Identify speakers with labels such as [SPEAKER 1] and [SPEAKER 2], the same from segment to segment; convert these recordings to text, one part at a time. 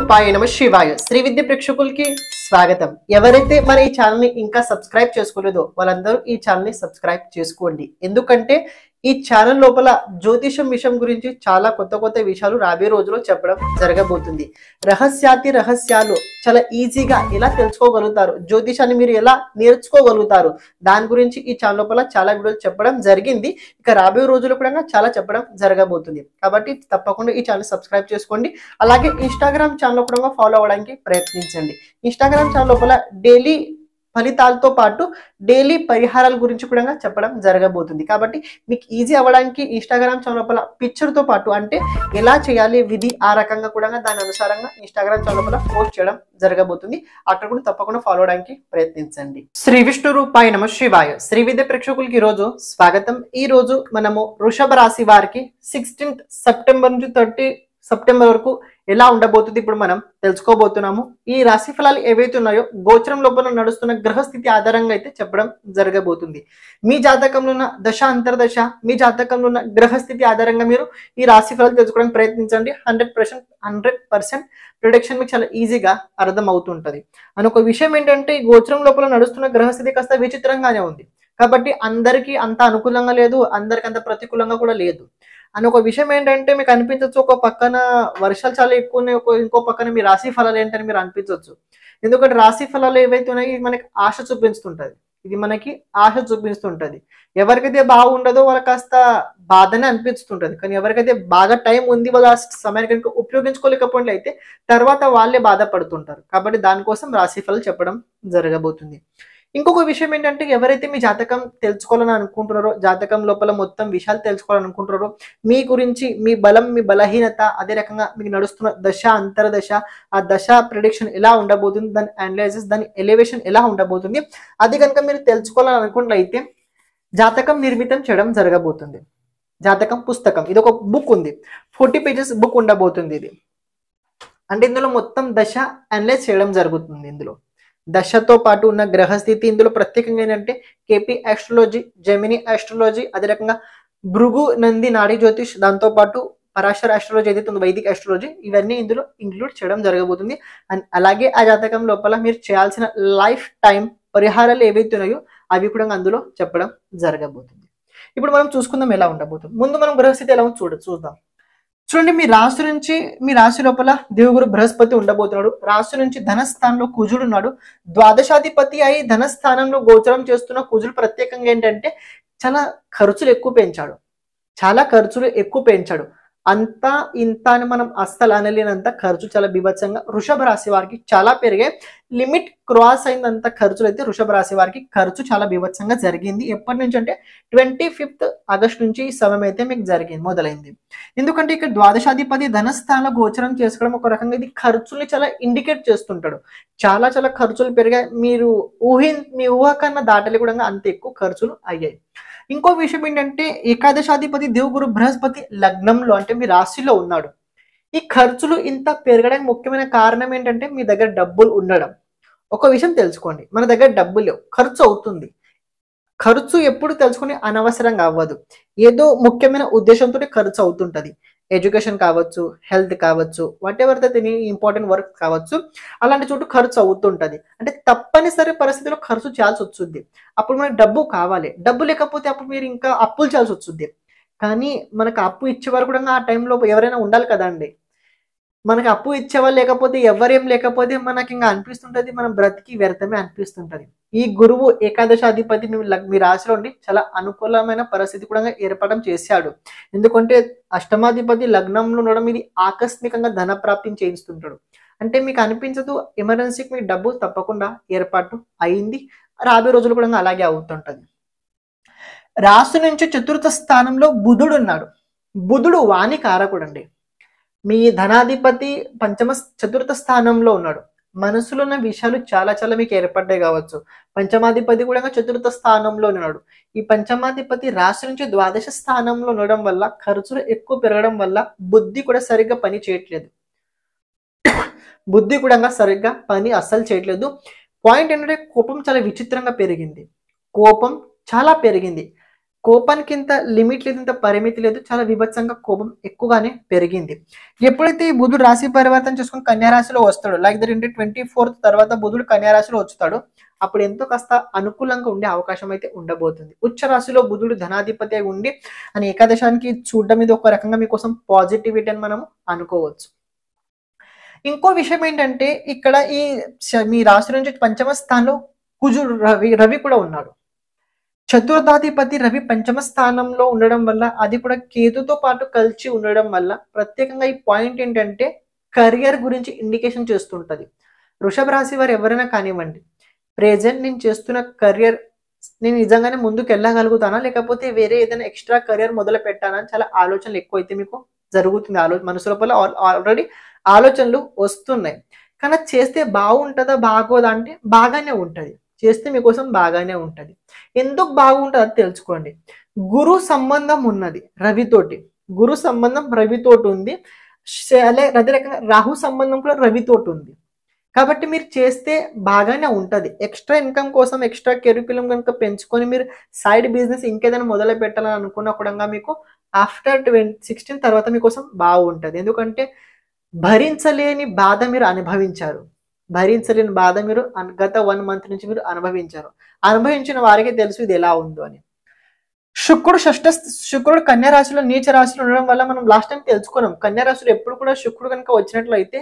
[SPEAKER 1] రూపాయ నమ శివాయ శ్రీ విద్య ప్రేక్షకులకి స్వాగతం. ఎవరైతే మన ఈ ఛానల్ ని ఇంకా సబ్స్క్రైబ్ చేసుకోలేదో వాళ్ళందరూ ఈ ఛానల్ ని సబ్స్క్రైబ్ చేసుకోండి. ఎందుకంటే ఈ ఛానల్ లోపల జ్యోతిషం విషయం గురించి చాలా కొత్త విషయాలు రాబోయే రోజుల్లో చెప్పడం జరగబోతుంది. రహస్యాలు చాలా ఈజీగా ఎలా తెలుసుకోగలుగుతారు, జ్యోతిషాన్ని మీరు ఎలా నేర్చుకోగలుగుతారు, దాని గురించి ఈ ఛానల్ లోపల చాలా వీడియోలు చెప్పడం జరిగింది. ఇక రాబోయే రోజుల్లో కూడా చాలా చెప్పడం జరగబోతుంది. కాబట్టి తప్పకుండా ఈ ఛానల్ సబ్స్క్రైబ్ చేసుకోండి. అలాగే ఇన్స్టాగ్రామ్ ఛానల్ కూడా ఫాలో అవ్వడానికి ప్రయత్నించండి. ఇన్స్టాగ్రామ్ ఛానల్ లోపల డైలీ ఫలితాలతో పాటు డైలీ పరిహారాల గురించి కూడా చెప్పడం జరగబోతుంది. కాబట్టి మీకు ఈజీ అవ్వడానికి ఇన్స్టాగ్రామ్ ఛానల్ లోపల పిక్చర్తో పాటు అంటే ఎలా చేయాలి విధి ఆ రకంగా కూడా దాని అనుసారంగా ఇన్స్టాగ్రామ్ ఛానల్ లోపల పోస్ట్ చేయడం జరగబోతుంది. అక్కడ కూడా తప్పకుండా ఫాలో అవడానికి ప్రయత్నించండి. శ్రీ విష్ణు రూపాయ నమ శివాయ శ్రీ విద్య ప్రేక్షకులకి ఈ రోజు స్వాగతం. ఈ రోజు మనము వృషభ రాశి వారికి 16th సెప్టెంబర్ నుంచి 30 సెప్టెంబర్ వరకు ఎలా ఉండబోతుంది ఇప్పుడు మనం తెలుసుకోబోతున్నాము. ఈ రాశి ఫలాలు ఏవైతే ఉన్నాయో గోచరం లోపల నడుస్తున్న గ్రహస్థితి ఆధారంగా అయితే చెప్పడం జరగబోతుంది. మీ జాతకంలో ఉన్న దశ అంతర్దశ, మీ జాతకంలో ఉన్న గ్రహస్థితి ఆధారంగా మీరు ఈ రాశి ఫలాలు తెలుసుకోవడానికి ప్రయత్నించండి. 100% ప్రిడిక్షన్ మీకు చాలా ఈజీగా అర్థం అవుతుంటది. అని ఒక విషయం ఏంటంటే ఈ గోచరం లోపల నడుస్తున్న గ్రహస్థితి కాస్త విచిత్రంగానే ఉంది. కాబట్టి అందరికీ అంత అనుకూలంగా లేదు, అందరికి అంత ప్రతికూలంగా కూడా లేదు. అని ఒక విషయం ఏంటంటే మీకు అనిపించవచ్చు ఒక పక్కన వర్షాలు చాలా ఎక్కువ ఉన్నాయి, ఇంకో పక్కన మీ రాశి ఫలాలు ఏంటని మీరు అనిపించవచ్చు. ఎందుకంటే రాశి ఫలాలు ఏవైతే ఉన్నాయో ఇది మనకి ఆశ చూపిస్తుంటది, ఇది మనకి ఆశ చూపిస్తుంటది. ఎవరికైతే బాగుండదో వాళ్ళకి కాస్త బాధనే అనిపిస్తుంటది. కానీ ఎవరికైతే బాగా టైం ఉంది వాళ్ళ సమయాన్ని కనుక ఉపయోగించుకోలేకపోయినట్లయితే తర్వాత వాళ్ళే బాధపడుతుంటారు. కాబట్టి దానికోసం రాశి ఫలాలు చెప్పడం జరగబోతుంది. ఇంకొక విషయం ఏంటంటే ఎవరైతే మీ జాతకం తెలుసుకోవాలని అనుకుంటున్నారో, జాతకం లోపల మొత్తం విషయాలు తెలుసుకోవాలనుకుంటున్నారో, మీ గురించి మీ బలం మీ బలహీనత, అదే రకంగా మీకు నడుస్తున్న దశ అంతర్దశ, ఆ దశ ప్రిడిక్షన్ ఎలా ఉండబోతుంది, దాని అనలైసిస్ దాని ఎలివేషన్ ఎలా ఉండబోతుంది, అది కనుక మీరు తెలుసుకోవాలని అనుకున్నట్లయితే జాతకం నిర్మితం చేయడం జరగబోతుంది. జాతకం పుస్తకం ఇది ఒక బుక్ ఉంది, 40 pages బుక్ ఉండబోతుంది. ఇది అంటే ఇందులో మొత్తం దశ అనలైజ్ చేయడం జరుగుతుంది. ఇందులో దశతో పాటు ఉన్న గ్రహస్థితి, ఇందులో ప్రత్యేకంగా ఏంటంటే కేపీ ఆస్ట్రాలజీ, జెమిని ఆస్ట్రాలజీ, అదే రకంగా భృగు నంది నాడీ జ్యోతిష్, దాంతో పాటు పరాశర ఆస్ట్రాలజీ ఏదైతే ఉందో వైదిక్ ఆస్ట్రాలజీ, ఇవన్నీ ఇందులో ఇంక్లూడ్ చేయడం జరగబోతుంది. అండ్ అలాగే ఆ జాతకం లోపల మీరు చేయాల్సిన లైఫ్ టైం పరిహారాలు ఏవైతే ఉన్నాయో అవి కూడా అందులో చెప్పడం జరగబోతుంది. ఇప్పుడు మనం చూసుకుందాం ఎలా ఉండబోతుంది. ముందు మనం గ్రహస్థితి ఎలా చూద్దాం. చూడండి, మీ రాశి లోపల దేవుగురు బృహస్పతి ఉండబోతున్నాడు. రాశి నుంచి ధనస్థానంలో కుజుడు ఉన్నాడు. ద్వాదశాధిపతి అయి ధనస్థానంలో గోచరం చేస్తున్న కుజుడు ప్రత్యేకంగా ఏంటంటే చాలా ఖర్చులు ఎక్కువ పెంచాడు. అంతా ఇంత అని మనం అస్సలు అనలేనంత ఖర్చు చాలా బీభత్సంగా వృషభ రాశి వారికి చాలా పెరిగాయి. లిమిట్ క్రాస్ అయినంత ఖర్చులు అయితే వృషభ రాశి వారికి ఖర్చు చాలా బీభత్సంగా జరిగింది. ఎప్పటి నుంచి అంటే 25th ఆగస్ట్ నుంచి ఈ సమయం అయితే మీకు మొదలైంది. ఎందుకంటే ఇక్కడ ద్వాదశాధిపతి ధనస్థానంలో గోచరం చేసుకోవడం ఒక రకంగా ఇది ఖర్చుల్ని చాలా ఇండికేట్ చేస్తుంటాడు. చాలా ఖర్చులు పెరిగాయి. మీ ఊహ కన్నా దాటలి కూడా అంత ఎక్కువ ఖర్చులు అయ్యాయి. ఇంకో విషయం ఏంటంటే ఏకాదశాధిపతి దేవుగురు బృహస్పతి లగ్నంలో అంటే మీ రాశిలో ఉన్నాడు. ఈ ఖర్చులు ఇంత పెరగడానికి ముఖ్యమైన కారణం ఏంటంటే మీ దగ్గర డబ్బులు ఉండడం. ఒక విషయం తెలుసుకోండి, మన దగ్గర డబ్బులు లేవు, ఖర్చు అవుతుంది. ఖర్చు ఎప్పుడు తెలుసుకుని అనవసరంగా అవ్వదు, ఏదో ముఖ్యమైన ఉద్దేశంతో ఖర్చు అవుతుంటది. ఎడ్యుకేషన్ కావచ్చు, హెల్త్ కావచ్చు, what ever the important work కావచ్చు, అలాంటి చోటు ఖర్చు అవుతుంటది. అంటే తప్పనిసరి పరిస్థితిలో ఖర్చు చేయాల్సి వస్తుంది. అప్పుడు మనకు డబ్బు కావాలి, డబ్బు లేకపోతే అప్పుడు మీరు ఇంకా అప్పులు చేయాల్సి వస్తుంది. కానీ మనకు అప్పు ఇచ్చేవారు కూడా ఆ టైంలో ఎవరైనా ఉండాలి కదండి. మనకు అప్పు ఇచ్చేవాళ్ళు లేకపోతే ఎవరేం లేకపోతే మనకి ఇంకా అనిపిస్తుంటది మనం బ్రతికి వ్యర్థమే అనిపిస్తుంటది. ఈ గురువు ఏకాదశాధిపతి మీ రాశిలో ఉండి చాలా అనుకూలమైన పరిస్థితి కూడా ఏర్పడడం చేశాడు. ఎందుకంటే అష్టమాధిపతి లగ్నంలో ఉండడం ఇది ఆకస్మికంగా ధన ప్రాప్తిని చేయిస్తుంటాడు. అంటే మీకు అనిపించదు, ఎమర్జెన్సీకి మీకు డబ్బు తప్పకుండా ఏర్పాటు అయింది. రాబోయే రోజులు కూడా అలాగే అవుతుంటది. రాశి నుంచి 4th స్థానంలో బుధుడు ఉన్నాడు. బుధుడు వాణి కారకుడు అండి. మీ ధనాధిపతి 4th స్థానంలో ఉన్నాడు. మనసులో ఉన్న విషయాలు చాలా మీకు ఏర్పడ్డాయి కావచ్చు. పంచమాధిపతి కూడా 4th స్థానంలో ఉన్నాడు. ఈ పంచమాధిపతి రాశి నుంచి ద్వాదశ స్థానంలో ఉండడం వల్ల ఖర్చులు ఎక్కువ పెరగడం వల్ల బుద్ధి కూడా సరిగ్గా పని చేయట్లేదు. అస్సలు చేయట్లేదు. పాయింట్ ఏంటంటే కోపం చాలా విచిత్రంగా పెరిగింది. కోపానికి ఇంత లిమిట్ లేదు, ఇంత పరిమితి లేదు, చాలా విభత్సంగా కోపం ఎక్కువగానే పెరిగింది. ఎప్పుడైతే ఈ బుధుడు రాశి పరివర్తన చేసుకుని కన్యా రాశిలో వస్తాడో, లైక్ దట్ 24th తర్వాత బుధుడు కన్యా రాశిలో వచ్చుతాడో, అప్పుడు ఎంతో కాస్త అనుకూలంగా ఉండే అవకాశం అయితే ఉండబోతుంది. ఉచ్చ రాశిలో బుధుడు ధనాధిపతి అయి ఉండి అని ఏకాదశానికి చూడడం మీద ఒక రకంగా మీకోసం పాజిటివిటీ అని మనం అనుకోవచ్చు. ఇంకో విషయం ఏంటంటే ఇక్కడ మీ రాశి నుంచి పంచమ స్థానంలో కుజుడు రవి కూడా ఉన్నాడు. చతుర్థాధిపతి రవి పంచమ స్థానంలో ఉండడం వల్ల, అది కూడా కేతుతో పాటు కలిసి ఉండడం వల్ల ప్రత్యేకంగా ఈ పాయింట్ ఏంటంటే కెరియర్ గురించి ఇండికేషన్ చేస్తుంటది. వృషభ రాశి వారు ఎవరైనా కానివ్వండి, ప్రెజెంట్ నేను చేస్తున్న కెరియర్ నేను నిజంగానే ముందుకు వెళ్ళగలుగుతానా, లేకపోతే వేరే ఏదైనా ఎక్స్ట్రా కెరియర్ మొదలు పెట్టానా అని చాలా ఆలోచనలు ఎక్కువ అయితే మీకు జరుగుతుంది. మనసు లోపల ఆల్రెడీ ఆలోచనలు వస్తున్నాయి. కానీ చేస్తే బాగుంటుందా బాగోదా అంటే బాగానే ఉంటుంది, చేస్తే మీకోసం బాగానే ఉంటుంది. ఎందుకు బాగుంటుంది అది తెలుసుకోండి. గురు సంబంధం ఉన్నది రవితోటి, గురు సంబంధం రవితోటి ఉంది. అదే రకంగా రాహు సంబంధం కూడా రవితోటి ఉంది. కాబట్టి మీరు చేస్తే బాగానే ఉంటుంది. ఎక్స్ట్రా ఇన్కమ్ కోసం ఎక్స్ట్రా కెరిక్యులం కనుక పెంచుకొని మీరు సైడ్ బిజినెస్ ఇంకేదైనా మొదలు పెట్టాలని అనుకున్నా కూడా మీకు ఆఫ్టర్ 2016 తర్వాత మీకోసం బాగుంటుంది. ఎందుకంటే భరించలేని బాధ మీరు అనుభవించారు, భరించలేని బాధ మీరు గత 1 month నుంచి మీరు అనుభవించారు. అనుభవించిన వారికి తెలుసు ఇది ఎలా ఉందో అని. శుక్రుడు కన్యా రాశిలో నీచ రాశిలో ఉండడం వల్ల మనం లాస్ట్ టైం తెలుసుకున్నాం, కన్యా రాశిలో ఎప్పుడు కూడా శుక్రుడు కనుక వచ్చినట్లయితే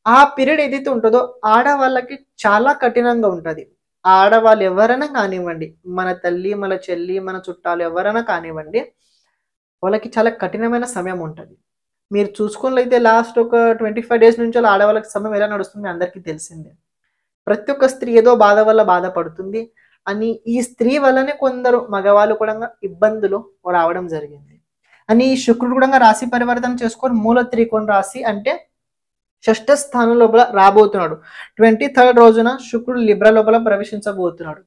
[SPEAKER 1] ఆ పీరియడ్ ఏదైతే ఉంటుందో ఆడవాళ్ళకి చాలా కఠినంగా ఉంటుంది. ఆడవాళ్ళు ఎవరైనా కానివ్వండి, మన తల్లి మన చెల్లి మన చుట్టాలు ఎవరైనా కానివ్వండి, వాళ్ళకి చాలా కఠినమైన సమయం ఉంటుంది. మీరు చూసుకున్నట్లయితే లాస్ట్ ఒక 25 days నుంచి ఆడవాళ్ళకి సమయం ఎలా నడుస్తుంది అందరికీ తెలిసిందే. ప్రతి ఒక్క స్త్రీ ఏదో బాధ వల్ల బాధపడుతుంది అని, ఈ స్త్రీ వల్లనే కొందరు మగవాళ్ళు కూడా ఇబ్బందులు రావడం జరిగింది అని. శుక్రుడు కూడా రాశి పరివర్తన చేసుకొని మూల త్రికోణ రాశి అంటే 6th స్థానం లోపల రాబోతున్నాడు. 23rd రోజున శుక్రుడు లిబ్రా లోపల ప్రవేశించబోతున్నాడు.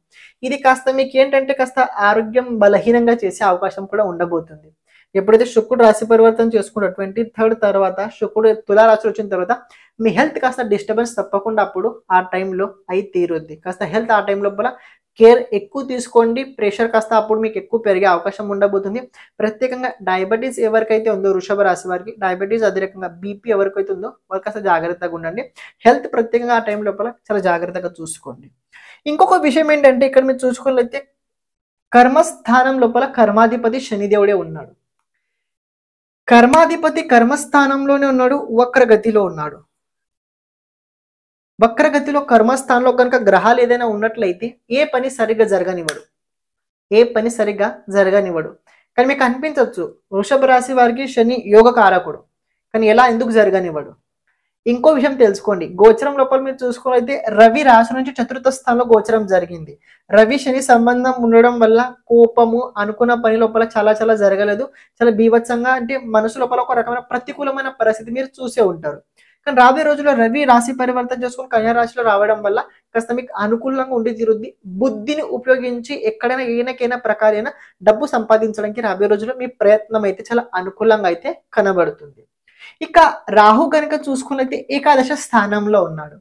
[SPEAKER 1] ఇది కాస్త మీకు ఏంటంటే కాస్త ఆరోగ్యం బలహీనంగా చేసే అవకాశం కూడా ఉండబోతుంది. ఎప్పుడైతే శుక్రుడు రాశి పరివర్తన చేసుకుంటాడు 23rd తర్వాత, శుక్రుడు తులారాశి వచ్చిన తర్వాత మీ హెల్త్ కాస్త డిస్టర్బెన్స్ తప్పకుండా అప్పుడు ఆ టైంలో అయి తీరుద్ది. కాస్త హెల్త్ ఆ టైం లోపల కేర్ ఎక్కువ తీసుకోండి. ప్రెషర్ కాస్త అప్పుడు మీకు ఎక్కువ పెరిగే అవకాశం ఉండబోతుంది. ప్రత్యేకంగా డయాబెటీస్ ఎవరికైతే ఉందో వృషభ రాశి వారికి డయాబెటీస్, అదే రకంగా బీపీ ఎవరికైతే ఉందో వారు కాస్త జాగ్రత్తగా ఉండండి. హెల్త్ ప్రత్యేకంగా ఆ టైం లోపల చాలా జాగ్రత్తగా చూసుకోండి. ఇంకొక విషయం ఏంటంటే ఇక్కడ మీరు చూసుకున్నట్లయితే కర్మస్థానం లోపల కర్మాధిపతి శనిదేవుడే ఉన్నాడు. కర్మాధిపతి కర్మస్థానంలోనే ఉన్నాడు, వక్రగతిలో ఉన్నాడు. వక్రగతిలో కర్మస్థానంలో కనుక గ్రహాలు ఏదైనా ఉన్నట్లయితే ఏ పని సరిగ్గా జరగనివ్వడు, ఏ పని సరిగ్గా జరగనివ్వడు. కానీ మీకు అనిపించవచ్చు వృషభ రాశి వారికి శని యోగ కారకుడు, కానీ ఎలా ఎందుకు జరగనివ్వడు. ఇంకో విషయం తెలుసుకోండి, గోచరం లోపల మీరు చూసుకున్నైతే రవి రాశి నుంచి 4th స్థానంలో గోచరం జరిగింది. రవి శని సంబంధం ఉండడం వల్ల కోపము అనుకున్న పని లోపల చాలా చాలా జరగలేదు, చాలా బీభత్సంగా అంటే మనసు లోపల ఒక రకమైన ప్రతికూలమైన పరిస్థితి మీరు చూసే ఉంటారు. కానీ రాబోయే రోజుల్లో రవి రాశి పరివర్తన చేసుకుని కన్యా రాశిలో రావడం వల్ల కాస్త మీకు అనుకూలంగా ఉండి తీరుద్ది. బుద్ధిని ఉపయోగించి ఎక్కడైనా ఏనకైనా ప్రకారైన డబ్బు సంపాదించడానికి రాబోయే రోజుల్లో మీ ప్రయత్నం అయితే చాలా అనుకూలంగా అయితే కనబడుతుంది. ఇక రాహు కనుక చూసుకున్నైతే ఏకాదశ స్థానంలో ఉన్నాడు.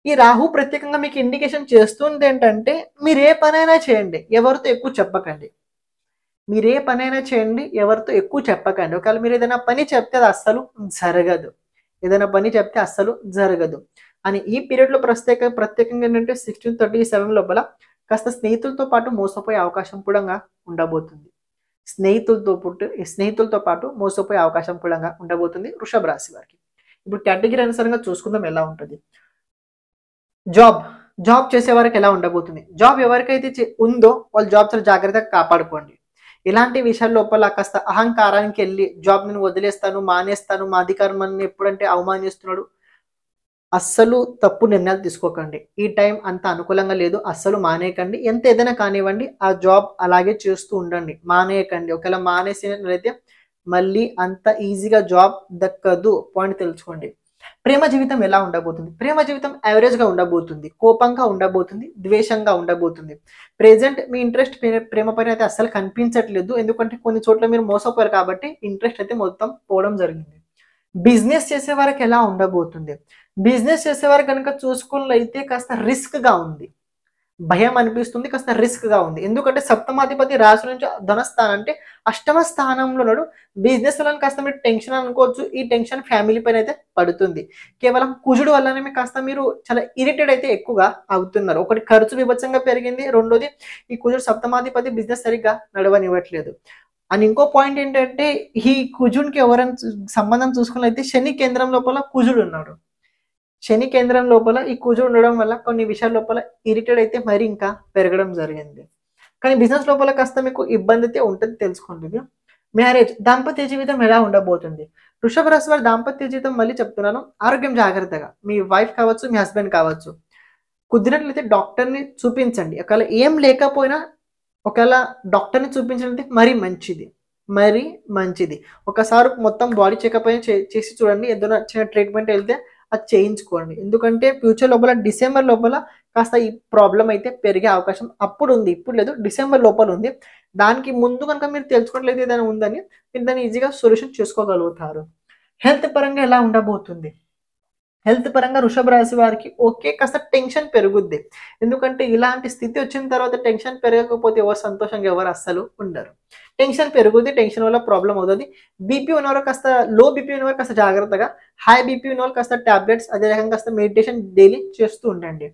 [SPEAKER 1] ఈ రాహు ప్రత్యేకంగా మీకు ఇండికేషన్ చేస్తుంది ఏంటంటే మీరు ఏ పనైనా చేయండి, ఎవరితో ఎక్కువ చెప్పకండి. మీరు ఏ పనైనా చేయండి, ఎవరితో ఎక్కువ చెప్పకండి. ఒకవేళ మీరు ఏదైనా పని చెప్తే అది అస్సలు జరగదు, ఏదైనా పని చెప్తే అస్సలు జరగదు అని. ఈ పీరియడ్లో ప్రత్యేకంగా ఏంటంటే 1637 లోపల కాస్త స్నేహితులతో పాటు మోసపోయే అవకాశం కూడా ఉండబోతుంది. స్నేహితులతో పాటు మోసపోయే అవకాశం కూడా ఉండబోతుంది వృషభ రాశి వారికి. ఇప్పుడు కేటగిరీ అనుసారంగా చూసుకుందాం ఎలా ఉంటుంది. జాబ్ చేసే వారికి ఎలా ఉండబోతుంది. జాబ్ ఎవరికైతే ఉందో వాళ్ళు జాబ్ చాలా జాగ్రత్తగా కాపాడుకోండి. ఇలాంటి విషయాల లోపల కాస్త అహంకారానికి వెళ్ళి జాబ్ నేను వదిలేస్తాను, మానేస్తాను, మా అధికారం నన్ను ఎప్పుడంటే అవమానిస్తున్నాడు, అస్సలు తప్పు నిర్ణయాలు తీసుకోకండి. ఈ టైం అంత అనుకూలంగా లేదు, అస్సలు మానేయకండి. ఎంత ఏదైనా కానివ్వండి ఆ జాబ్ అలాగే చేస్తూ ఉండండి, మానేయకండి. ఒకవేళ మానేసినట్లయితే మళ్ళీ అంత ఈజీగా జాబ్ దక్కదు. పాయింట్ తెలుసుకోండి. ప్రేమ జీవితం ఎలా ఉండబోతుంది. ప్రేమ జీవితం యావరేజ్గా ఉండబోతుంది, కోపంగా ఉండబోతుంది, ద్వేషంగా ఉండబోతుంది. ప్రెజెంట్ మీ ఇంట్రెస్ట్ ప్రేమ పైన అయితే అస్సలు కనిపించట్లేదు, ఎందుకంటే కొన్ని చోట్ల మీరు మోసపోయారు కాబట్టి ఇంట్రెస్ట్ అయితే మొత్తం పోవడం జరిగింది. బిజినెస్ చేసే వారికి ఎలా ఉండబోతుంది. బిజినెస్ చేసేవారు కనుక చూసుకున్నట్లయితే కాస్త రిస్క్గా ఉంది. భయం అనిపిస్తుంది, కాస్త రిస్క్గా ఉంది. ఎందుకంటే సప్తమాధిపతి రాశి నుంచి ధనస్థానం అంటే అష్టమ స్థానంలో ఉన్నాడు. బిజినెస్ వల్ల కాస్త మీరు టెన్షన్ అనుకోవచ్చు. ఈ టెన్షన్ ఫ్యామిలీ పైన అయితే పడుతుంది. కేవలం కుజుడు వల్లనే మీకు కాస్త మీరు చాలా ఇరిటేట్ అయితే ఎక్కువగా అవుతున్నారు. ఒకటి ఖర్చు విభత్సంగా పెరిగింది, రెండోది ఈ కుజుడు సప్తమాధిపతి బిజినెస్ సరిగ్గా నడవనివ్వట్లేదు. అండ్ ఇంకో పాయింట్ ఏంటంటే ఈ కుజునికి ఎవరైనా సంబంధం చూసుకున్నట్లయితే శని కేంద్రం లోపల కుజుడు ఉన్నాడు. శని కేంద్రం లోపల ఈ కుజుడు ఉండడం వల్ల కొన్ని విషయాల లోపల ఇరిటేట్ అయితే మరి ఇంకా పెరగడం జరిగింది. కానీ బిజినెస్ లోపల కాస్త మీకు ఇబ్బంది అయితే ఉంటుంది, తెలుసుకోండి. మ్యారేజ్, దాంపత్య జీవితం ఎలా ఉండబోతుంది? వృషభ రాశి వారి దాంపత్య జీవితం మళ్ళీ చెప్తున్నాను, ఆరోగ్యం జాగ్రత్తగా. మీ వైఫ్ కావచ్చు, మీ హస్బెండ్ కావచ్చు, కుదిరినట్లయితే డాక్టర్ని చూపించండి. ఒకవేళ ఏం లేకపోయినా ఒకవేళ డాక్టర్ని చూపించినట్లయితే మరీ మంచిది. ఒకసారి మొత్తం బాడీ చెకప్ అయినా చేసి చూడండి. ఏదైనా చిన్న ట్రీట్మెంట్ వెళ్తే అది చేయించుకోండి. ఎందుకంటే ఫ్యూచర్ లోపల డిసెంబర్ లోపల కాస్త ఈ ప్రాబ్లం అయితే పెరిగే అవకాశం అప్పుడు ఉంది, ఇప్పుడు లేదు, డిసెంబర్ లోపల ఉంది. దానికి ముందు కనుక మీరు తెలుసుకోవట్లేదు ఏదైనా ఉందని మీరు దాన్ని ఈజీగా సొల్యూషన్ చేసుకోగలుగుతారు. హెల్త్ పరంగా ఎలా ఉండబోతుంది? హెల్త్ పరంగా వృషభ రాశి వారికి ఓకే, కాస్త టెన్షన్ పెరుగుద్ది. ఎందుకంటే ఇలాంటి స్థితి వచ్చిన తర్వాత టెన్షన్ పెరగకపోతే ఎవరు సంతోషంగా ఎవరు అస్సలు ఉండరు. టెన్షన్ పెరుగుద్ది, టెన్షన్ వల్ల ప్రాబ్లం అవుతుంది. బీపీ ఉన్నవారు కాస్త, లో బీపీ ఉన్నవారు కాస్త జాగ్రత్తగా, హై బీపీ ఉన్నవారు కాస్త టాబ్లెట్స్, అదే రకంగా కాస్త మెడిటేషన్ డైలీ చేస్తూ ఉండండి.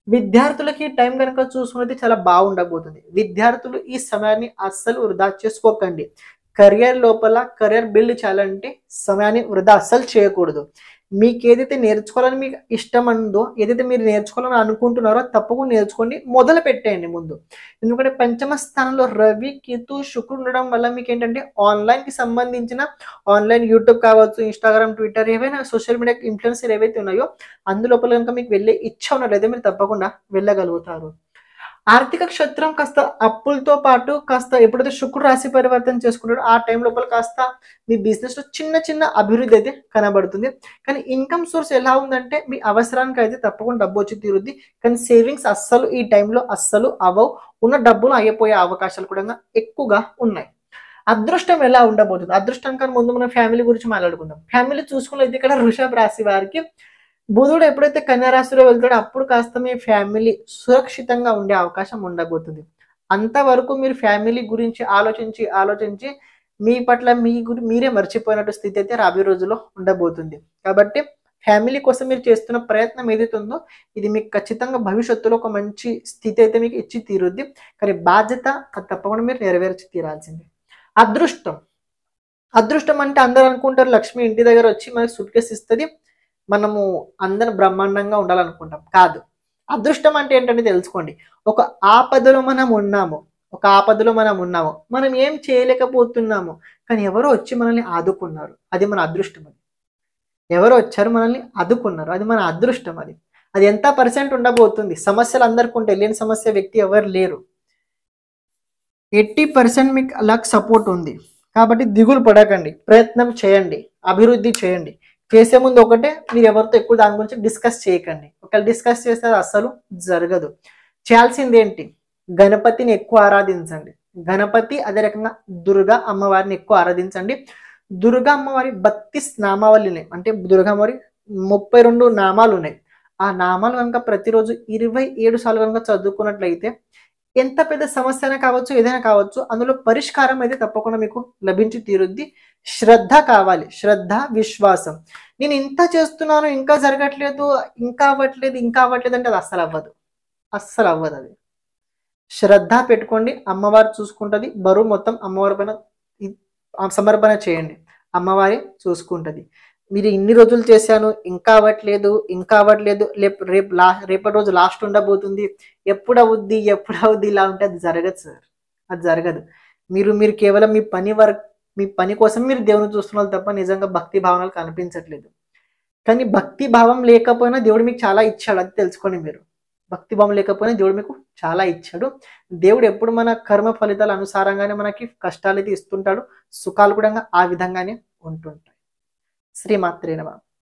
[SPEAKER 1] విద్యార్థులకి టైం కనుక చూసుకున్నది చాలా బాగుండబోతుంది. విద్యార్థులు ఈ సమయాన్ని అస్సలు వృధా చేసుకోకండి. కెరియర్ బిల్డ్ చేయాలంటే సమయాన్ని వృధా అస్సలు చేయకూడదు. మీకు ఏదైతే నేర్చుకోవాలని మీకు ఇష్టం ఉందో, ఏదైతే మీరు నేర్చుకోవాలని అనుకుంటున్నారో తప్పకుండా నేర్చుకోండి, మొదలు పెట్టేయండి ముందు. ఎందుకంటే పంచమ స్థానంలో రవి, కేతు, శుక్రుడు ఉండడం వల్ల మీకు ఏంటంటే ఆన్లైన్కి సంబంధించిన ఆన్లైన్ యూట్యూబ్ కావచ్చు, ఇన్స్టాగ్రామ్, ట్విట్టర్, ఏవైనా సోషల్ మీడియా ఇన్ఫ్లుయెన్సర్ ఏవైతే ఉన్నాయో అందులోపల కనుక మీకు వెళ్ళే ఇచ్చ ఉన్నట్లయితే మీరు తప్పకుండా వెళ్ళగలుగుతారు. ఆర్థిక క్షేత్రం కాస్త అప్పులతో పాటు కాస్త ఎప్పుడైతే శుక్రుడు రాశి పరివర్తన చేసుకుంటాడో ఆ టైం లోపల కాస్త మీ బిజినెస్ లో చిన్న అభివృద్ధి అయితే కనబడుతుంది. కానీ ఇన్కమ్ సోర్స్ ఎలా ఉందంటే మీ అవసరానికి అయితే తప్పకుండా డబ్బు వచ్చి తీరుద్ది. కానీ సేవింగ్స్ అస్సలు ఈ టైంలో అస్సలు అవ్వవు. ఉన్న డబ్బులు అయిపోయే అవకాశాలు కూడా ఎక్కువగా ఉన్నాయి. అదృష్టం ఎలా ఉండబోతుంది? అదృష్టం కన్నా ముందు మనం ఫ్యామిలీ గురించి మాట్లాడుకుందాం. ఫ్యామిలీ చూసుకున్నది ఇక్కడ వృషభ రాశి వారికి బుధుడు ఎప్పుడైతే కన్యా రాశిలో వెళ్తాడో అప్పుడు కాస్త మీ ఫ్యామిలీ సురక్షితంగా ఉండే అవకాశం ఉండబోతుంది. అంతవరకు మీరు ఫ్యామిలీ గురించి ఆలోచించి మీ పట్ల మీరే మర్చిపోయినట్టు స్థితి అయితే రాబోయే రోజుల్లో ఉండబోతుంది. కాబట్టి ఫ్యామిలీ కోసం మీరు చేస్తున్న ప్రయత్నం ఏదైతే ఉందో ఇది మీకు ఖచ్చితంగా భవిష్యత్తులో ఒక మంచి స్థితి అయితే మీకు ఇచ్చి తీరుద్ది. కానీ బాధ్యత అది తప్పకుండా మీరు నెరవేర్చి తీరాల్సిందే. అదృష్టం అంటే అందరూ అనుకుంటారు లక్ష్మి ఇంటి దగ్గర వచ్చి మనకి సూట్ కేసు ఇస్తుంది, మనము అందరం బ్రహ్మాండంగా ఉండాలనుకుంటాం. కాదు, అదృష్టం అంటే ఏంటంటే తెలుసుకోండి. ఒక ఆపదలో మనం ఉన్నాము, మనం ఏం చేయలేకపోతున్నాము, కానీ ఎవరో వచ్చి మనల్ని ఆదుకున్నారు, అది మన అదృష్టం. ఎవరో వచ్చారు మనల్ని ఆదుకున్నారు, అది మన అదృష్టం. అది ఎంత పర్సెంట్ ఉండబోతుంది? సమస్యలు అందరికీ ఉంటే లేని సమస్య వ్యక్తి ఎవరు లేరు. 80% మీకు లక్ సపోర్ట్ ఉంది. కాబట్టి దిగులు పడకండి, ప్రయత్నం చేయండి, అభివృద్ధి చేయండి. చేసే ముందు ఒకటే, మీరు ఎవరితో ఎక్కువ దాని గురించి డిస్కస్ చేయకండి. ఒకవేళ డిస్కస్ చేస్తే అది అస్సలు జరగదు. చేయాల్సింది ఏంటి? గణపతిని ఎక్కువ ఆరాధించండి. గణపతి, అదే రకంగా దుర్గా అమ్మవారిని ఎక్కువ ఆరాధించండి. దుర్గా అమ్మవారి 32 నామావళి ఉన్నాయి, అంటే దుర్గా అమ్మవారి 32 నామాలు ఉన్నాయి. ఆ నామాలు కనుక ప్రతిరోజు 27 సార్లు కనుక చదువుకున్నట్లయితే ఎంత పెద్ద సమస్య అయినా కావచ్చు, ఏదైనా కావచ్చు, అందులో పరిష్కారం అయితే తప్పకుండా మీకు లభించి తీరుద్ది. శ్రద్ధ కావాలి, శ్రద్ధ, విశ్వాసం. నేను ఇంత చేస్తున్నాను ఇంకా జరగట్లేదు, ఇంకా అవ్వట్లేదు అంటే అది అస్సలు అవ్వదు. అది శ్రద్ధ పెట్టుకోండి, అమ్మవారు చూసుకుంటుంది. బరువు మొత్తం అమ్మవారి పైన సమర్పణ చేయండి, అమ్మవారి చూసుకుంటుంది. మీరు ఇన్ని రోజులు చేశాను ఇంకా అవ్వట్లేదు, రేపటి రోజు లాస్ట్ ఉండబోతుంది, ఎప్పుడు అవుద్ది ఇలా ఉంటే అది జరగదు సార్, అది జరగదు. మీరు కేవలం మీ పని కోసం మీరు దేవుని చూస్తున్నారు తప్ప నిజంగా భక్తి భావనలు కనిపించట్లేదు. కానీ భక్తి భావం లేకపోయినా దేవుడు మీకు చాలా ఇచ్చాడు, అది తెలుసుకోండి. మీరు భక్తి భావం లేకపోయినా దేవుడు మీకు చాలా ఇచ్చాడు. దేవుడు ఎప్పుడు మన కర్మ ఫలితాల అనుసారంగానే మనకి కష్టాలు అయితే ఇస్తుంటాడు, సుఖాలు కూడా ఆ విధంగానే ఉంటుంటాయి. శ్రీమాత్రే నమః.